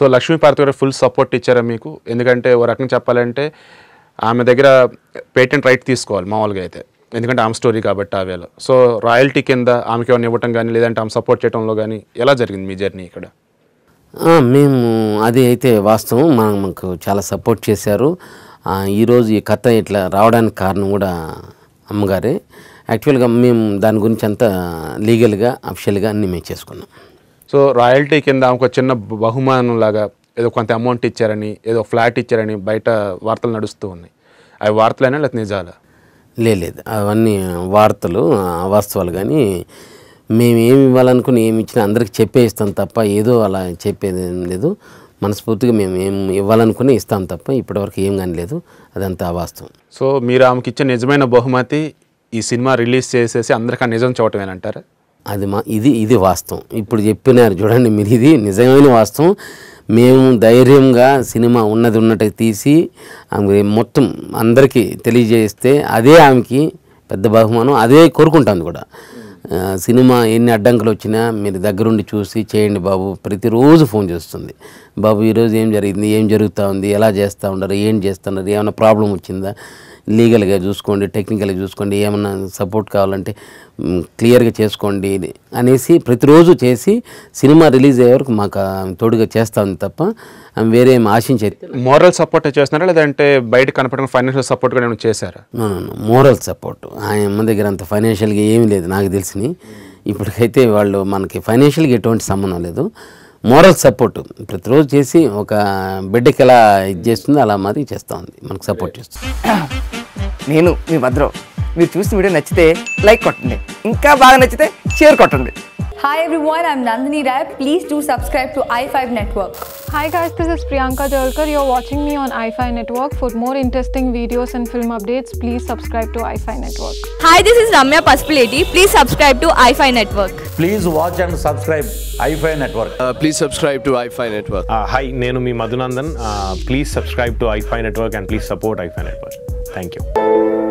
So Lakshmi Parvathi గారు full support ఇచ్చారా మీకు? ఎందుకంటే ఓ రకంగా చెప్పాలంటే ఆమె దగ్గర పేటెంట్ రైట్ తీసుకోవాలి మామూలుగా అయితే, ఎందుకంటే ఆమె స్టోరీ కాబట్టి ఆ వేళ. సో రాయల్టీ కింద ఆమెకి ఏమైనా ఇవ్వటం కానీ లేదంటే ఆమె సపోర్ట్ చేయడంలో కానీ ఎలా జరిగింది మీ జర్నీ ఇక్కడ? మేము అది అయితే వాస్తవం, మాకు చాలా సపోర్ట్ చేశారు. ఈరోజు ఈ కథ ఇట్లా రావడానికి కారణం కూడా అమ్మగారే. యాక్చువల్గా మేము దాని గురించి అంతా లీగల్గా అఫిషియల్గా అన్నీ మేము చేసుకున్నాం. సో రాయల్టీ కింద ఒక చిన్న బహుమానం లాగా ఏదో కొంత అమౌంట్ ఇచ్చారని, ఏదో ఫ్లాట్ ఇచ్చారని బయట వార్తలు నడుస్తూ ఉన్నాయి. అవి వార్తలైనా లేకపోతే నిజాలా? లేదు, అవన్నీ వార్తలు, అవాస్తవాలు. కానీ మేము ఏమి ఇవ్వాలనుకుని ఏమి ఇచ్చినా అందరికి చెప్పేస్తాం తప్ప ఏదో అలా చెప్పేది ఏం లేదు. మనస్ఫూర్తిగా మేము ఏం ఇవ్వాలనుకుని ఇస్తాం తప్ప ఇప్పటివరకు ఏం కానీ లేదు. అదంతా అవాస్తవం. సో మీరు ఆమెకి ఇచ్చే నిజమైన బహుమతి ఈ సినిమా రిలీజ్ చేసేసి అందరికీ నిజం చూడటమేనంటారా? అది ఇది వాస్తవం. ఇప్పుడు చెప్పినారు చూడండి మీరు, ఇది నిజమైన వాస్తవం. మేము ధైర్యంగా సినిమా ఉన్నట్టు తీసి ఆమె మొత్తం అందరికీ తెలియజేస్తే అదే ఆమెకి పెద్ద బహుమానం, అదే కోరుకుంటాను కూడా. సినిమా ఎన్ని అడ్డంకులు వచ్చినా మీరు దగ్గరుండి చూసి చేయండి బాబు. ప్రతిరోజు ఫోన్ చేస్తుంది, బాబు ఈరోజు ఏం జరిగింది, ఏం జరుగుతూ ఉంది, ఎలా చేస్తూ ఉన్నారు, ఏం చేస్తున్నారు, ఏమైనా ప్రాబ్లం వచ్చిందా, లీగల్గా చూసుకోండి, టెక్నికల్గా చూసుకోండి, ఏమన్నా సపోర్ట్ కావాలంటే క్లియర్గా చేసుకోండి అనేసి ప్రతిరోజు చేసి సినిమా రిలీజ్ అయ్యే వరకు మాకు తోడుగా చేస్తాను తప్ప వేరే ఏం ఆశించేది. మోరల్ సపోర్ట్ చేస్తున్నారా లేదంటే బయట కనపడిన ఫైనాన్షియల్ సపోర్ట్ కూడా ఏమైనా చేశారా? Moral support. ఆయన దగ్గర అంత ఫైనాన్షియల్గా ఏమీ లేదు నాకు తెలిసి. ఇప్పటికైతే వాళ్ళు మనకి ఫైనాన్షియల్గా ఎటువంటి సంబంధం లేదు. మోరల్ సపోర్ట్ ప్రతిరోజు చేసి ఒక బిడ్డకి ఎలా ఇది చేస్తుందో అలా మాది చేస్తూ ఉంది, మనకు సపోర్ట్ చేస్తుంది. నేను మీ భద్రం. మీరు చూసిన వీడియో నచ్చితే లైక్ కొట్టండి, ఇంకా బాగా నచ్చితే షేర్ కొట్టండి. Hi everyone, I'm Nandini Rai. Please do subscribe to i5 Network. Hi guys, this is Priyanka Jalkar. You're watching me on i5 Network. For more interesting videos and film updates, please subscribe to i5 Network. Hi, this is Ramya Paspaleti. Please subscribe to i5 Network. Please watch and subscribe i5 Network. Please subscribe to i5 Network. Hi, nenu mi Madhunandan. Please subscribe to i5 Network and please support i5 Network. Thank you.